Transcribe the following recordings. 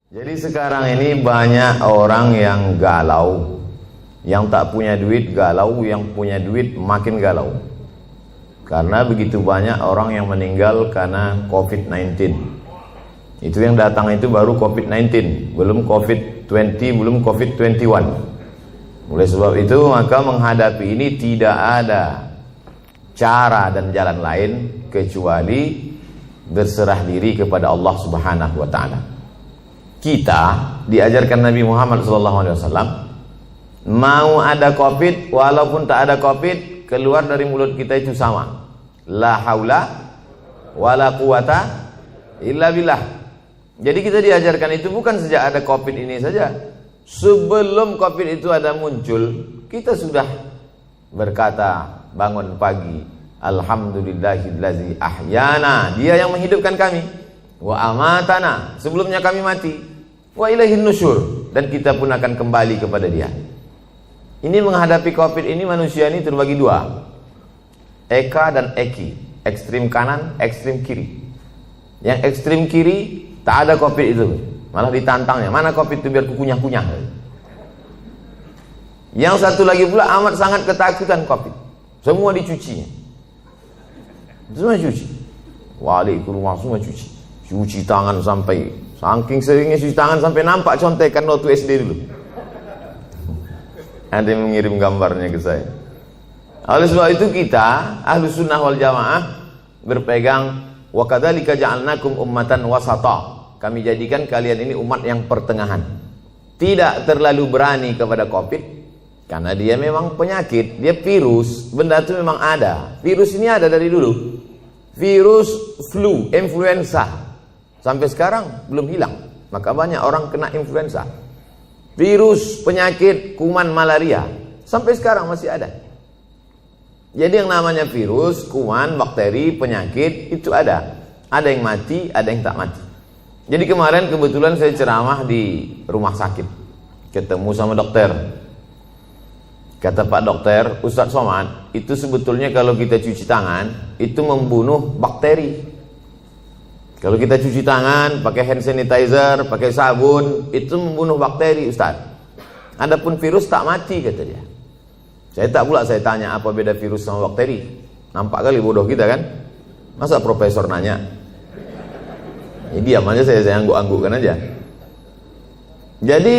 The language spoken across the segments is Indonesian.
Jadi sekarang ini banyak orang yang galau, yang tak punya duit galau, yang punya duit makin galau. Karena begitu banyak orang yang meninggal karena COVID-19. Itu yang datang itu baru COVID-19, belum COVID-20, belum COVID-21. Oleh sebab itu maka menghadapi ini tidak ada cara dan jalan lain kecuali berserah diri kepada Allah Subhanahu wa taala. Kita diajarkan Nabi Muhammad SAW, mau ada COVID walaupun tak ada COVID, keluar dari mulut kita itu sama, la haula wala quwata illa billah. Jadi kita diajarkan itu bukan sejak ada COVID ini saja. Sebelum COVID itu ada muncul, kita sudah berkata bangun pagi, alhamdulillahillazi ahyana, dia yang menghidupkan kami, wa amatana, sebelumnya kami mati, wa ilaihin nusyur, dan kita pun akan kembali kepada dia. Ini menghadapi COVID ini manusia ini terbagi dua, Eka dan Eki, ekstrim kanan, ekstrim kiri. Yang ekstrim kiri tak ada COVID itu, malah ditantangnya, mana COVID itu biar kukunyah-kunyah. Yang satu lagi pula amat sangat ketakutan COVID, semua dicucinya, semua cuci, wali ke rumah semua cuci tangan, sampai saking seringnya cuci tangan sampai nampak contekan waktu SD dulu. Ada yang mengirim gambarnya ke saya. Oleh sebab itu kita Ahlus Sunnah wal Jamaah berpegang wa kadzalika ja'alnakum ummatan wasata. Kami jadikan kalian ini umat yang pertengahan. Tidak terlalu berani kepada COVID karena dia memang penyakit, dia virus, benda itu memang ada. Virus ini ada dari dulu. Virus flu, influenza, sampai sekarang belum hilang. Maka banyak orang kena influenza. Virus penyakit kuman malaria sampai sekarang masih ada. Jadi yang namanya virus, kuman, bakteri, penyakit itu ada. Ada yang mati, ada yang tak mati. Jadi kemarin kebetulan saya ceramah di rumah sakit, ketemu sama dokter. Kata Pak Dokter, Ustadz Somad, itu sebetulnya kalau kita cuci tangan itu membunuh bakteri. Kalau kita cuci tangan pakai hand sanitizer, pakai sabun, itu membunuh bakteri, Ustadz. Adapun virus tak mati, kata dia. Saya tak pula saya tanya apa beda virus sama bakteri. Nampak kali bodoh kita kan? Masa profesor nanya? Ya diam aja, saya angguk-anggukkan aja. Jadi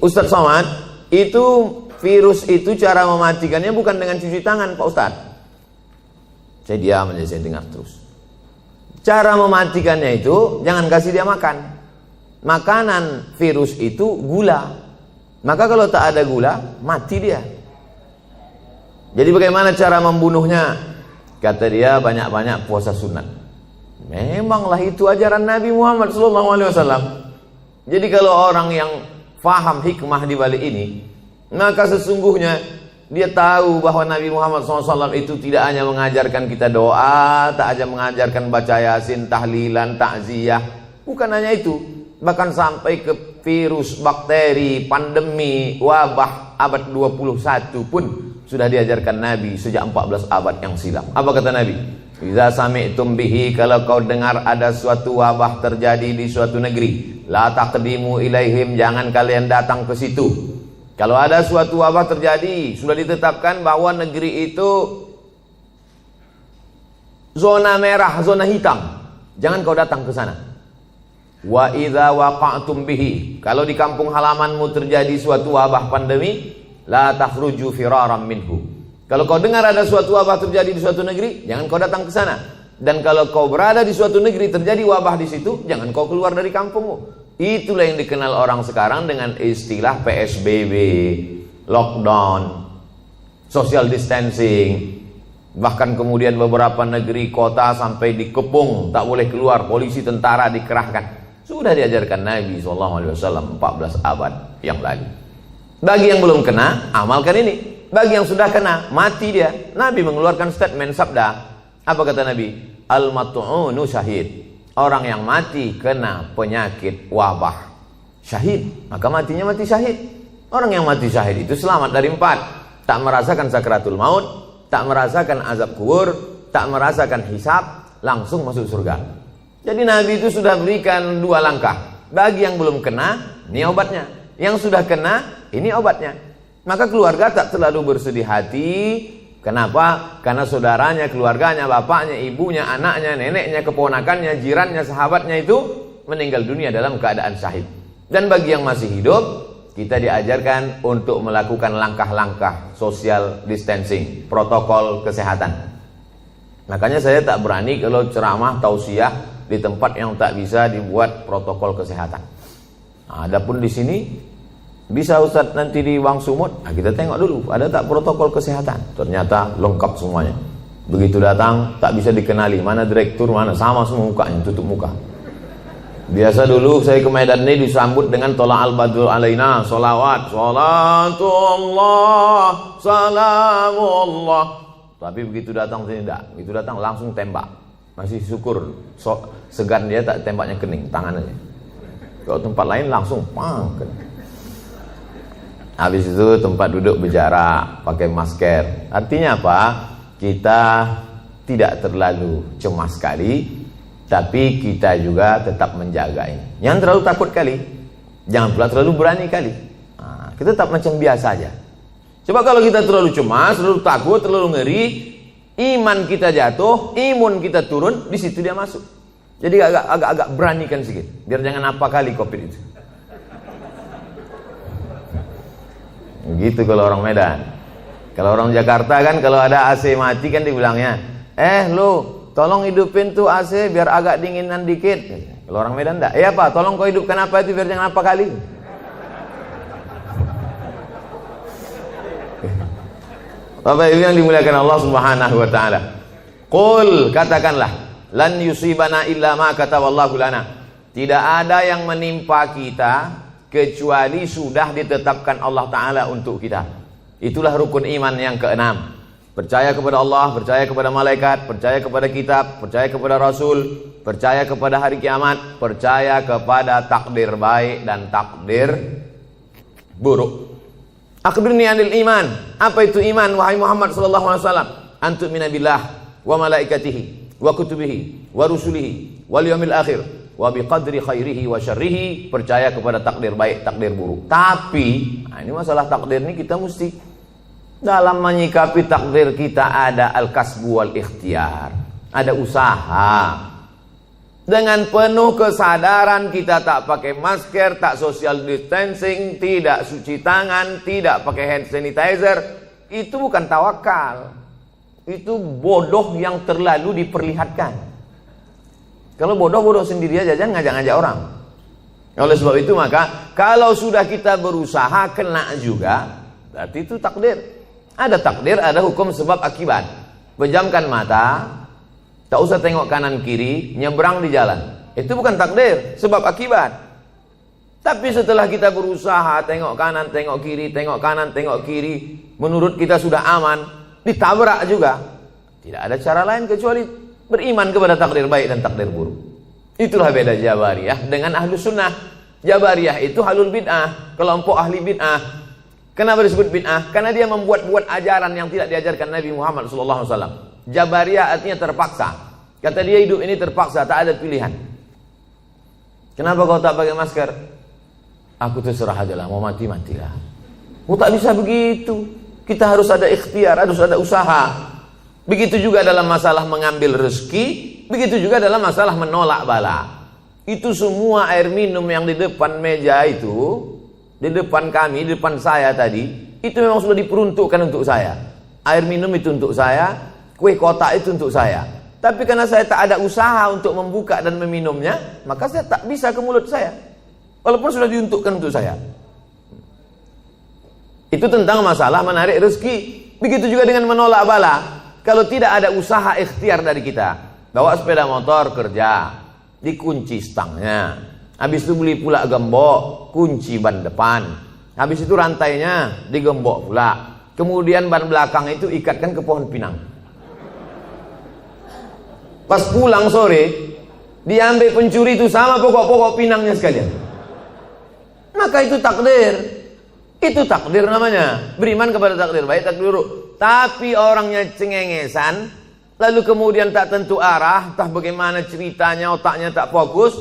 Ustadz Somad, itu virus itu cara mematikannya bukan dengan cuci tangan, Pak Ustadz. Saya diam aja, saya dengar terus. Cara mematikannya itu jangan kasih dia makan. Makanan virus itu gula. Maka kalau tak ada gula, mati dia. Jadi bagaimana cara membunuhnya? Kata dia, banyak-banyak puasa sunat. Memanglah itu ajaran Nabi Muhammad SAW. Jadi kalau orang yang faham hikmah di balik ini, maka sesungguhnya dia tahu bahwa Nabi Muhammad SAW itu tidak hanya mengajarkan kita doa, tak hanya mengajarkan baca yasin, tahlilan, takziah. Bukan hanya itu, bahkan sampai ke virus, bakteri, pandemi, wabah abad 21 pun sudah diajarkan Nabi sejak 14 abad yang silam. Apa kata Nabi? Idza sami'tum bihi, kalau kau dengar ada suatu wabah terjadi di suatu negeri, la taqdimu ilaihim, jangan kalian datang ke situ. Kalau ada suatu wabah terjadi, sudah ditetapkan bahwa negeri itu zona merah, zona hitam, jangan kau datang ke sana. Wa idza waqa'tum bihi, kalau di kampung halamanmu terjadi suatu wabah pandemi, la takhruju firaram minhu. Kalau kau dengar ada suatu wabah terjadi di suatu negeri, jangan kau datang ke sana. Dan kalau kau berada di suatu negeri terjadi wabah di situ, jangan kau keluar dari kampungmu. Itulah yang dikenal orang sekarang dengan istilah PSBB, lockdown, social distancing. Bahkan kemudian beberapa negeri kota sampai dikepung, tak boleh keluar, polisi tentara dikerahkan. Sudah diajarkan Nabi SAW 14 abad yang lalu. Bagi yang belum kena, amalkan ini. Bagi yang sudah kena, mati dia. Nabi mengeluarkan statement, sabda. Apa kata Nabi? Al-mat'unu syahid. Orang yang mati kena penyakit wabah, syahid, maka matinya mati syahid. Orang yang mati syahid itu selamat dari 4. Tak merasakan sakratul maut, tak merasakan azab kubur, tak merasakan hisab, langsung masuk surga. Jadi Nabi itu sudah berikan 2 langkah. Bagi yang belum kena, ini obatnya. Yang sudah kena, ini obatnya. Maka keluarga tak terlalu bersedih hati. Kenapa? Karena saudaranya, keluarganya, bapaknya, ibunya, anaknya, neneknya, keponakannya, jirannya, sahabatnya itu meninggal dunia dalam keadaan syahid. Dan bagi yang masih hidup, kita diajarkan untuk melakukan langkah-langkah social distancing, protokol kesehatan. Makanya saya tak berani kalau ceramah tausiah di tempat yang tak bisa dibuat protokol kesehatan. Nah, adapun di sini bisa Ustaz nanti di Wang Sumut, nah, kita tengok dulu ada tak protokol kesehatan. Ternyata lengkap semuanya. Begitu datang tak bisa dikenali mana direktur, mana sama semua mukanya, tutup muka. Biasa dulu saya ke Medan ini disambut dengan Tola'al Badru Alaina, solawat, salatullah, salamullah. Tapi begitu datang tidak, begitu datang langsung tembak. Masih syukur, segan dia tak tembaknya kening, tangannya. Kalau tempat lain langsung pang. Habis itu tempat duduk berjarak, pakai masker. Artinya apa? Kita tidak terlalu cemas sekali, tapi kita juga tetap menjaga ini. Jangan terlalu takut kali, jangan pula terlalu berani kali. Nah, kita tetap macam biasa aja. Coba kalau kita terlalu cemas, terlalu takut, terlalu ngeri, iman kita jatuh, imun kita turun, di situ dia masuk. Jadi agak beranikan sedikit, biar jangan apa kali COVID itu. Begitu kalau orang Medan. Kalau orang Jakarta kan kalau ada AC mati kan dibilangnya, lu tolong hidupin tuh AC biar agak dinginan dikit. Kalau orang Medan enggak, Pak, tolong kau hidupkan apa itu biar jangan apa kali. Bapak Ibu yang dimuliakan Allah Subhanahu wa taala. Qul, katakanlah, lan yusibana illa ma kataballahu lana. Tidak ada yang menimpa kita kecuali sudah ditetapkan Allah taala untuk kita. Itulah rukun iman yang keenam. Percaya kepada Allah, percaya kepada malaikat, percaya kepada kitab, percaya kepada rasul, percaya kepada hari kiamat, percaya kepada takdir baik dan takdir buruk. Akhbirni anil iman. Apa itu iman wahai Muhammad sallallahu alaihi wasallam? Antu'mina billah wa malaikatihi wa kutubihi wa rusulihi wal yaumil akhir wa biqadri khairihi wa syarrihi. Percaya kepada takdir baik, takdir buruk. Tapi, ini masalah takdir ini kita mesti dalam menyikapi takdir kita ada al-kasbu wal ikhtiar. Ada usaha. Dengan penuh kesadaran kita tak pakai masker, tak social distancing, tidak cuci tangan, tidak pakai hand sanitizer. Itu bukan tawakal. Itu bodoh yang terlalu diperlihatkan. Kalau bodoh sendiri aja, jangan ngajak-ngajak orang. Oleh sebab itu maka kalau sudah kita berusaha kena juga, berarti itu takdir. Ada takdir, ada hukum sebab akibat. Pejamkan mata, tak usah tengok kanan kiri, nyebrang di jalan. Itu bukan takdir, sebab akibat. Tapi setelah kita berusaha tengok kanan, tengok kiri, tengok kanan, tengok kiri, menurut kita sudah aman, ditabrak juga. Tidak ada cara lain kecuali beriman kepada takdir baik dan takdir buruk. Itulah beda Jabariyah dengan Ahlus Sunnah. Jabariyah itu halul bid'ah, kelompok ahli bid'ah. Kenapa disebut bid'ah? Karena dia membuat-buat ajaran yang tidak diajarkan Nabi Muhammad SAW. Jabariyah artinya terpaksa. Kata dia hidup ini terpaksa, tak ada pilihan. Kenapa kau tak pakai masker? Aku terserah aja lah, mau mati-matilah. Oh, tak bisa begitu. Kita harus ada ikhtiar, harus ada usaha. Begitu juga dalam masalah mengambil rezeki, begitu juga dalam masalah menolak bala. Itu semua air minum yang di depan meja itu, di depan kami, di depan saya tadi, itu memang sudah diperuntukkan untuk saya. Air minum itu untuk saya, kue kotak itu untuk saya. Tapi karena saya tak ada usaha untuk membuka dan meminumnya, maka saya tak bisa ke mulut saya. Walaupun sudah diuntukkan untuk saya. Itu tentang masalah menarik rezeki. Begitu juga dengan menolak bala. Kalau tidak ada usaha ikhtiar dari kita, bawa sepeda motor kerja, dikunci stangnya. Habis itu beli pula gembok, kunci ban depan. Habis itu rantainya digembok pula. Kemudian ban belakang itu ikatkan ke pohon pinang. Pas pulang sore, diambil pencuri itu sama pokok-pokok pinangnya sekalian. Maka itu takdir. Itu takdir namanya. Beriman kepada takdir baik, takdir buruk. Tapi orangnya cengengesan, lalu kemudian tak tentu arah, entah bagaimana ceritanya, otaknya tak fokus,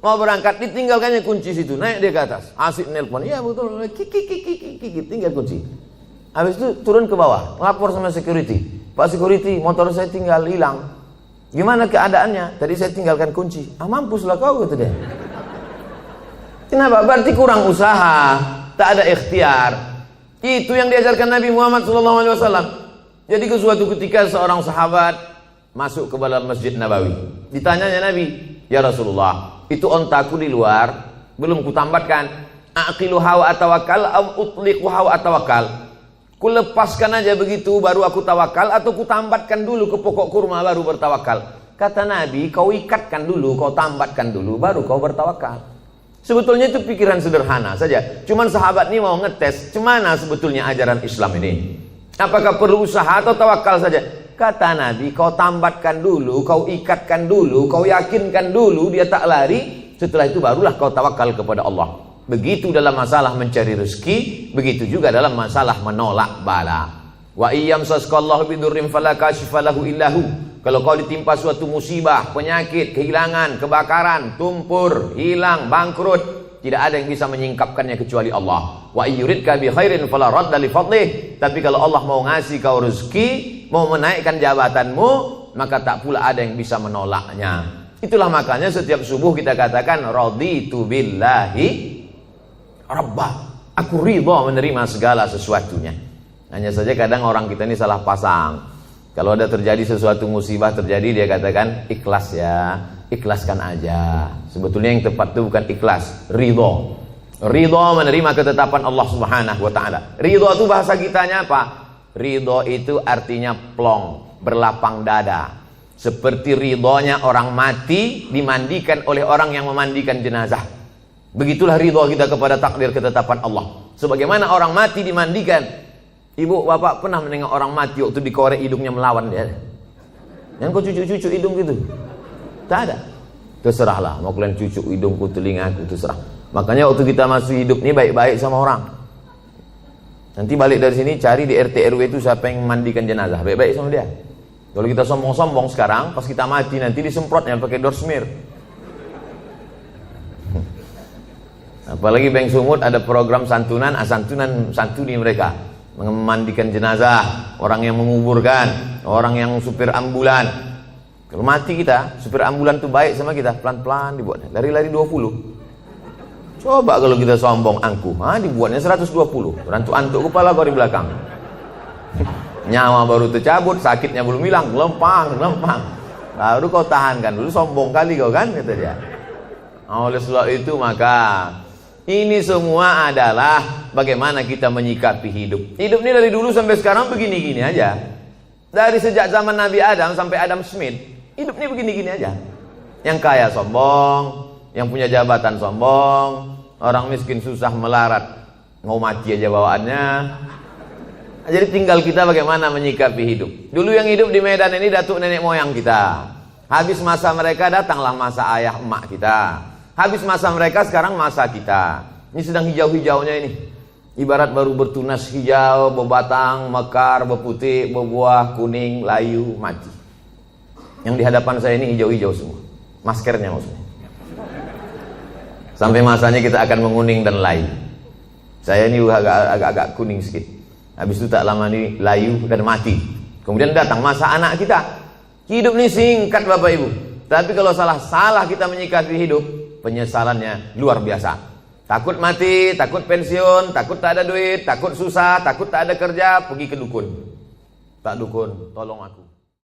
mau berangkat, ditinggalkannya kunci situ, naik dia ke atas, asik nelpon, iya betul, kiki, tinggal kunci. Habis itu turun ke bawah, lapor sama security, Pak security, motor saya tinggal hilang. Gimana keadaannya? Tadi saya tinggalkan kunci. Ah mampuslah kau, kata dia. Kenapa? Berarti kurang usaha, tak ada ikhtiar. Itu yang diajarkan Nabi Muhammad SAW. Jadi ke suatu ketika seorang sahabat masuk ke dalam Masjid Nabawi. Ditanyanya Nabi, ya Rasulullah, itu ontaku di luar, belum kutambatkan. Aqiluha wa atawakal, am utliquha wa atawakal. Ku lepaskan aja begitu baru aku tawakal, atau ku tambatkan dulu ke pokok kurma baru bertawakal. Kata Nabi, kau ikatkan dulu, kau tambatkan dulu baru kau bertawakal. Sebetulnya itu pikiran sederhana saja. Cuman sahabat ini mau ngetes cemana sebetulnya ajaran Islam ini. Apakah perlu usaha atau tawakal saja? Kata Nabi, kau tambatkan dulu, kau ikatkan dulu, kau yakinkan dulu dia tak lari. Setelah itu barulah kau tawakal kepada Allah. Begitu dalam masalah mencari rezeki, begitu juga dalam masalah menolak bala. Wa iyyam sasqallahu bidurrim fala kashifa lahu illahu. Kalau kau ditimpa suatu musibah, penyakit, kehilangan, kebakaran, tumpur, hilang, bangkrut, tidak ada yang bisa menyingkapkannya kecuali Allah. Wa yuridka bi khairin fala radda li fadlih. Tapi kalau Allah mau ngasih kau rezeki, mau menaikkan jabatanmu, maka tak pula ada yang bisa menolaknya. Itulah makanya setiap subuh kita katakan raditu billahi Rabbah, aku ridha menerima segala sesuatunya. Hanya saja kadang orang kita ini salah pasang. Kalau ada terjadi sesuatu musibah terjadi, dia katakan ikhlas ya, ikhlaskan aja. Sebetulnya yang tepat itu bukan ikhlas, ridha. Ridha menerima ketetapan Allah Subhanahu wa taala. Ridha itu bahasa kitanya apa? Ridha itu artinya plong, berlapang dada. Seperti ridhonya orang mati dimandikan oleh orang yang memandikan jenazah. Begitulah ridha kita kepada takdir ketetapan Allah. Sebagaimana orang mati dimandikan. Ibu, bapak pernah menengok orang mati waktu dikorek hidungnya melawan dia? Yang kau cucuk-cucuk hidung gitu? Tak ada. Terserahlah, mau kalian cucuk hidungku, telingaku, terserah. Makanya waktu kita masih hidup ini baik-baik sama orang. Nanti balik dari sini cari di RT RW itu siapa yang memandikan jenazah, baik-baik sama dia. Kalau kita sombong-sombong sekarang, pas kita mati nanti disemprotnya pakai door smear. Apalagi Bank Sumut ada program santunan, santuni mereka memandikan jenazah, orang yang menguburkan, orang yang supir ambulan. Kalau mati kita, supir ambulan tuh baik sama kita, pelan-pelan dibuatnya, lari-lari 20. Coba kalau kita sombong angkuh, dibuatnya 120, rantuk-antuk kepala kau di belakang. Nyawa baru tercabut, sakitnya belum hilang, lempang. Baru kau tahankan dulu, sombong kali kau kan, kata dia. Oleh sebab itu maka ini semua adalah bagaimana kita menyikapi hidup. Hidup ini dari dulu sampai sekarang begini-gini aja. Dari sejak zaman Nabi Adam sampai Adam Smith, hidup ini begini-gini aja. Yang kaya sombong, yang punya jabatan sombong, orang miskin susah melarat, mau mati aja bawaannya. Jadi tinggal kita bagaimana menyikapi hidup. Dulu yang hidup di Medan ini datuk nenek moyang kita. Habis masa mereka datanglah masa ayah emak kita. Habis masa mereka, sekarang masa kita. Ini sedang hijau-hijaunya ini. Ibarat baru bertunas hijau, berbatang, mekar, berputih, berbuah, kuning, layu, mati. Yang di hadapan saya ini hijau-hijau semua. Maskernya maksudnya. Sampai masanya kita akan menguning dan layu. Saya ini agak kuning sedikit. Habis itu tak lama ini layu dan mati. Kemudian datang masa anak kita. Hidup ini singkat Bapak Ibu. Tapi kalau salah kita menyikapi hidup, penyesalannya luar biasa. Takut mati, takut pensiun, takut tak ada duit, takut susah, takut tak ada kerja, pergi ke dukun. Tak dukun, tolong aku.